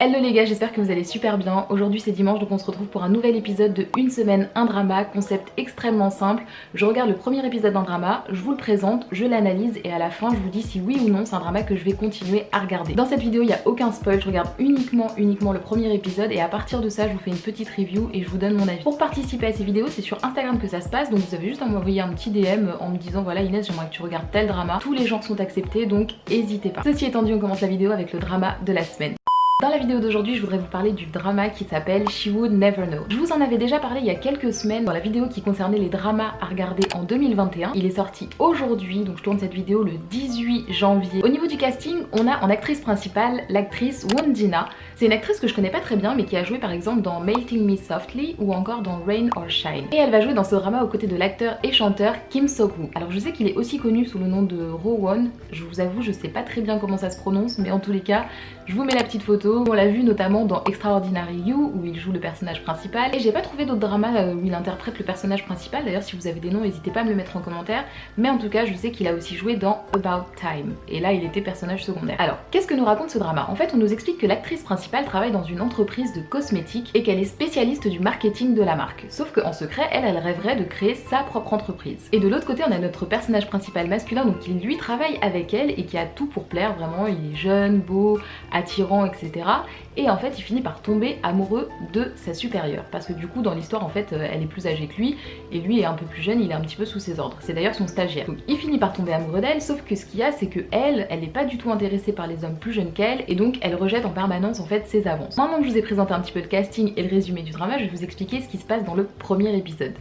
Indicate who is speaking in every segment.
Speaker 1: Hello les gars, j'espère que vous allez super bien. Aujourd'hui c'est dimanche donc on se retrouve pour un nouvel épisode de Une semaine, un drama, concept extrêmement simple. Je regarde le premier épisode d'un drama, je vous le présente, je l'analyse et à la fin je vous dis si oui ou non c'est un drama que je vais continuer à regarder. Dans cette vidéo il n'y a aucun spoil, je regarde uniquement le premier épisode et à partir de ça je vous fais une petite review et je vous donne mon avis. Pour participer à ces vidéos c'est sur Instagram que ça se passe, donc vous avez juste à m'envoyer un petit DM en me disant voilà Inès j'aimerais que tu regardes tel drama. Tous les genres sont acceptés donc n'hésitez pas. Ceci étant dit on commence la vidéo avec le drama de la semaine. Dans la vidéo d'aujourd'hui, je voudrais vous parler du drama qui s'appelle She Would Never Know. Je vous en avais déjà parlé il y a quelques semaines dans la vidéo qui concernait les dramas à regarder en 2021. Il est sorti aujourd'hui, donc je tourne cette vidéo le 18 janvier. Au niveau du casting, on a en actrice principale l'actrice Won-jina. C'est une actrice que je connais pas très bien mais qui a joué par exemple dans Melting Me Softly ou encore dans Rain or Shine. Et elle va jouer dans ce drama aux côtés de l'acteur et chanteur Kim Sok-woo. Alors je sais qu'il est aussi connu sous le nom de Ro-won. Je vous avoue, je sais pas très bien comment ça se prononce, mais en tous les cas, je vous mets la petite photo. On l'a vu notamment dans Extraordinary You où il joue le personnage principal et j'ai pas trouvé d'autres dramas où il interprète le personnage principal. D'ailleurs si vous avez des noms n'hésitez pas à me le mettre en commentaire, mais en tout cas je sais qu'il a aussi joué dans About Time et là il était personnage secondaire. Alors qu'est-ce que nous raconte ce drama? En fait on nous explique que l'actrice principale travaille dans une entreprise de cosmétiques et qu'elle est spécialiste du marketing de la marque, sauf qu'en secret elle rêverait de créer sa propre entreprise. Et de l'autre côté on a notre personnage principal masculin donc qui lui travaille avec elle et qui a tout pour plaire, vraiment il est jeune, beau, attirant, etc. Et en fait il finit par tomber amoureux de sa supérieure parce que du coup dans l'histoire en fait elle est plus âgée que lui et lui est un peu plus jeune, il est un petit peu sous ses ordres, c'est d'ailleurs son stagiaire. Donc il finit par tomber amoureux d'elle, sauf que ce qu'il y a c'est que elle n'est pas du tout intéressée par les hommes plus jeunes qu'elle et donc elle rejette en permanence en fait ses avances. Maintenant que je vous ai présenté un petit peu le casting et le résumé du drama, je vais vous expliquer ce qui se passe dans le premier épisode.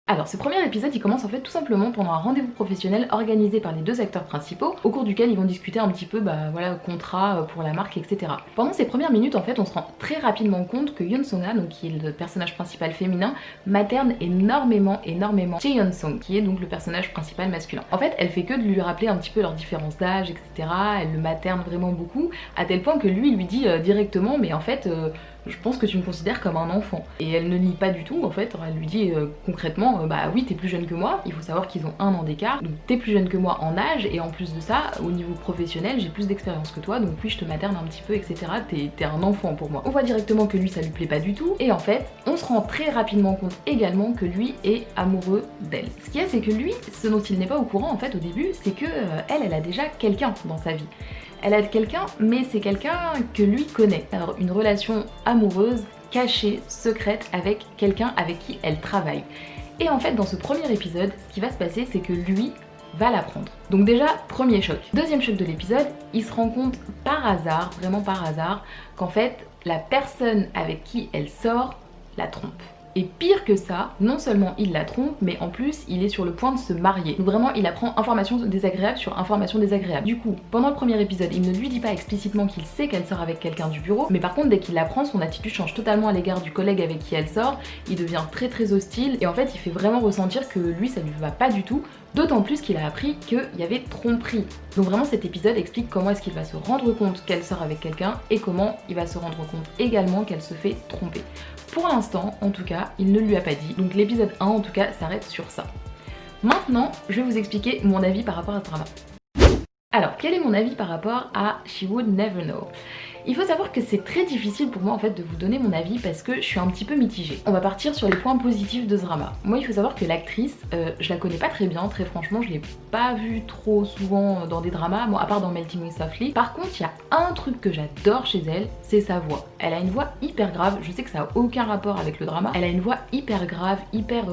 Speaker 1: Alors ce premier épisode il commence en fait tout simplement pendant un rendez-vous professionnel organisé par les deux acteurs principaux au cours duquel ils vont discuter un petit peu voilà contrat pour la marque etc. Pendant ces premières minutes en fait on se rend très rapidement compte que Yoon Sung-ha, donc qui est le personnage principal féminin, materne énormément Chae Yeon-sung qui est donc le personnage principal masculin. En fait elle fait que de lui rappeler un petit peu leur différence d'âge etc. Elle le materne vraiment beaucoup à tel point que lui dit directement mais en fait je pense que tu me considères comme un enfant. Et elle ne nie pas du tout en fait, elle lui dit concrètement bah oui t'es plus jeune que moi, il faut savoir qu'ils ont 1 an d'écart, donc t'es plus jeune que moi en âge et en plus de ça au niveau professionnel j'ai plus d'expérience que toi donc oui je te materne un petit peu etc, t'es un enfant pour moi. On voit directement que lui ça lui plaît pas du tout et en fait on se rend très rapidement compte également que lui est amoureux d'elle. Ce qu'il y a c'est que lui, ce dont il n'est pas au courant en fait au début, c'est que elle a déjà quelqu'un dans sa vie. Elle a quelqu'un, mais c'est quelqu'un que lui connaît. Alors une relation amoureuse, cachée, secrète avec quelqu'un avec qui elle travaille. Et en fait dans ce premier épisode, ce qui va se passer c'est que lui va l'apprendre. Donc déjà, premier choc. Deuxième choc de l'épisode, il se rend compte par hasard, vraiment par hasard, qu'en fait la personne avec qui elle sort la trompe. Et pire que ça, non seulement il la trompe, mais en plus il est sur le point de se marier. Donc vraiment il apprend information désagréable sur information désagréable. Du coup, pendant le premier épisode, il ne lui dit pas explicitement qu'il sait qu'elle sort avec quelqu'un du bureau, mais par contre dès qu'il l'apprend, son attitude change totalement à l'égard du collègue avec qui elle sort, il devient très hostile et en fait il fait vraiment ressentir que lui ça lui va pas du tout, d'autant plus qu'il a appris qu'il y avait tromperie. Donc vraiment cet épisode explique comment est-ce qu'il va se rendre compte qu'elle sort avec quelqu'un et comment il va se rendre compte également qu'elle se fait tromper. Pour l'instant, en tout cas, il ne lui a pas dit, donc l'épisode 1 en tout cas s'arrête sur ça. Maintenant, je vais vous expliquer mon avis par rapport à ce drama. Alors, quel est mon avis par rapport à She Would Never Know? Il faut savoir que c'est très difficile pour moi en fait de vous donner mon avis parce que je suis un petit peu mitigée. On va partir sur les points positifs de ce drama. Moi il faut savoir que l'actrice, je la connais pas très bien, très franchement je l'ai pas vue trop souvent dans des dramas, bon, à part dans Melting Me Softly. Par contre il y a un truc que j'adore chez elle, c'est sa voix. Elle a une voix hyper grave, je sais que ça a aucun rapport avec le drama, elle a une voix hyper grave, hyper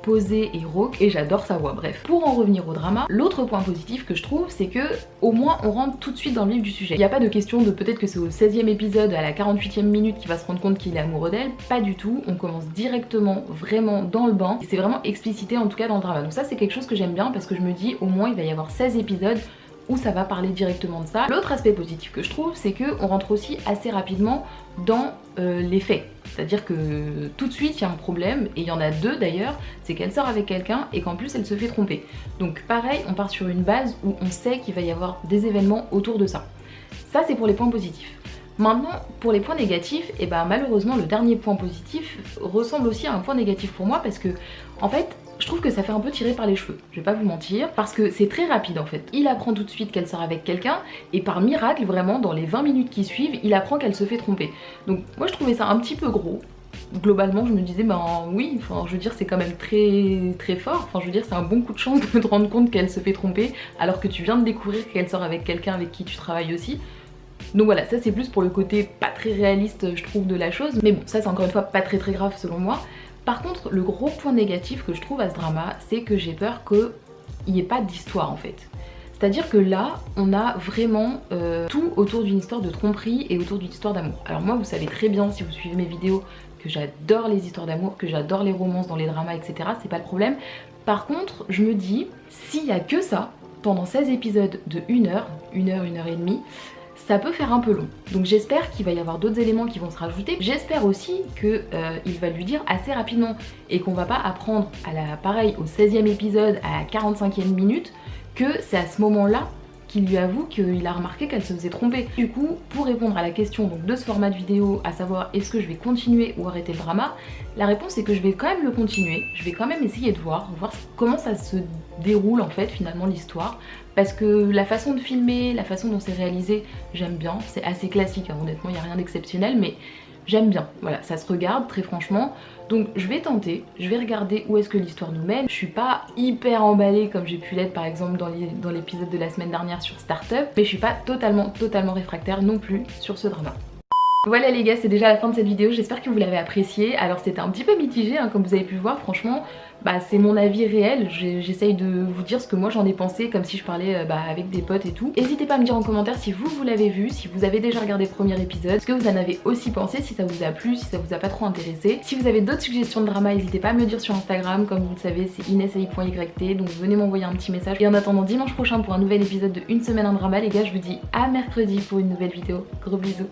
Speaker 1: posée et rauque et j'adore sa voix. Bref, pour en revenir au drama, l'autre point positif que je trouve c'est que au moins on rentre tout de suite dans le vif du sujet. Il n'y a pas de question de peut-être que c'est au 16e épisode à la 48e minute qu'il va se rendre compte qu'il est amoureux d'elle, pas du tout, on commence directement vraiment dans le bain et c'est vraiment explicité en tout cas dans le drama. Donc ça c'est quelque chose que j'aime bien parce que je me dis au moins il va y avoir 16 épisodes où ça va parler directement de ça. L'autre aspect positif que je trouve c'est qu'on rentre aussi assez rapidement dans les faits. C'est-à-dire que tout de suite il y a un problème et il y en a deux d'ailleurs, c'est qu'elle sort avec quelqu'un et qu'en plus elle se fait tromper. Donc pareil, on part sur une base où on sait qu'il va y avoir des événements autour de ça. Ça c'est pour les points positifs. Maintenant pour les points négatifs, et malheureusement le dernier point positif ressemble aussi à un point négatif pour moi parce que en fait je trouve que ça fait un peu tirer par les cheveux, je vais pas vous mentir, parce que c'est très rapide en fait. Il apprend tout de suite qu'elle sort avec quelqu'un et par miracle, vraiment dans les 20 minutes qui suivent, il apprend qu'elle se fait tromper. Donc moi je trouvais ça un petit peu gros. Globalement je me disais ben oui, enfin je veux dire c'est quand même très fort, enfin je veux dire c'est un bon coup de chance de te rendre compte qu'elle se fait tromper alors que tu viens de découvrir qu'elle sort avec quelqu'un avec qui tu travailles aussi. Donc voilà, ça c'est plus pour le côté pas très réaliste je trouve de la chose, mais bon ça c'est encore une fois pas très grave selon moi. Par contre le gros point négatif que je trouve à ce drama, c'est que j'ai peur qu'il n'y ait pas d'histoire en fait. C'est-à-dire que là, on a vraiment tout autour d'une histoire de tromperie et autour d'une histoire d'amour. Alors moi, vous savez très bien, si vous suivez mes vidéos, que j'adore les histoires d'amour, que j'adore les romances dans les dramas, etc. C'est pas le problème. Par contre, je me dis, s'il y a que ça, pendant 16 épisodes de 1 heure, 1 heure et demie, ça peut faire un peu long. Donc j'espère qu'il va y avoir d'autres éléments qui vont se rajouter. J'espère aussi qu'il va lui dire assez rapidement et qu'on va pas apprendre pareil au 16e épisode, à la 45e minute, que c'est à ce moment-là qu'il lui avoue qu'il a remarqué qu'elle se faisait tromper. Du coup, pour répondre à la question donc, de ce format de vidéo, à savoir est-ce que je vais continuer ou arrêter le drama, la réponse est que je vais quand même le continuer, je vais quand même essayer de voir comment ça se déroule en fait finalement l'histoire, parce que la façon de filmer, la façon dont c'est réalisé, j'aime bien, c'est assez classique, hein, honnêtement il n'y a rien d'exceptionnel, mais j'aime bien, voilà, ça se regarde très franchement. Donc je vais tenter, je vais regarder où est-ce que l'histoire nous mène. Je suis pas hyper emballée comme j'ai pu l'être par exemple dans l'épisode de la semaine dernière sur Startup, mais je suis pas totalement réfractaire non plus sur ce drama. Voilà les gars, c'est déjà la fin de cette vidéo, j'espère que vous l'avez appréciée. Alors c'était un petit peu mitigé hein, comme vous avez pu voir, franchement c'est mon avis réel, j'essaye de vous dire ce que moi j'en ai pensé comme si je parlais avec des potes et tout. N'hésitez pas à me dire en commentaire si vous l'avez vu, si vous avez déjà regardé le premier épisode, ce que vous en avez aussi pensé, si ça vous a plu, si ça vous a pas trop intéressé. Si vous avez d'autres suggestions de drama, n'hésitez pas à me le dire sur Instagram, comme vous le savez c'est inesai.yt, donc venez m'envoyer un petit message. Et en attendant dimanche prochain pour un nouvel épisode de Une semaine un drama les gars, je vous dis à mercredi pour une nouvelle vidéo, gros bisous.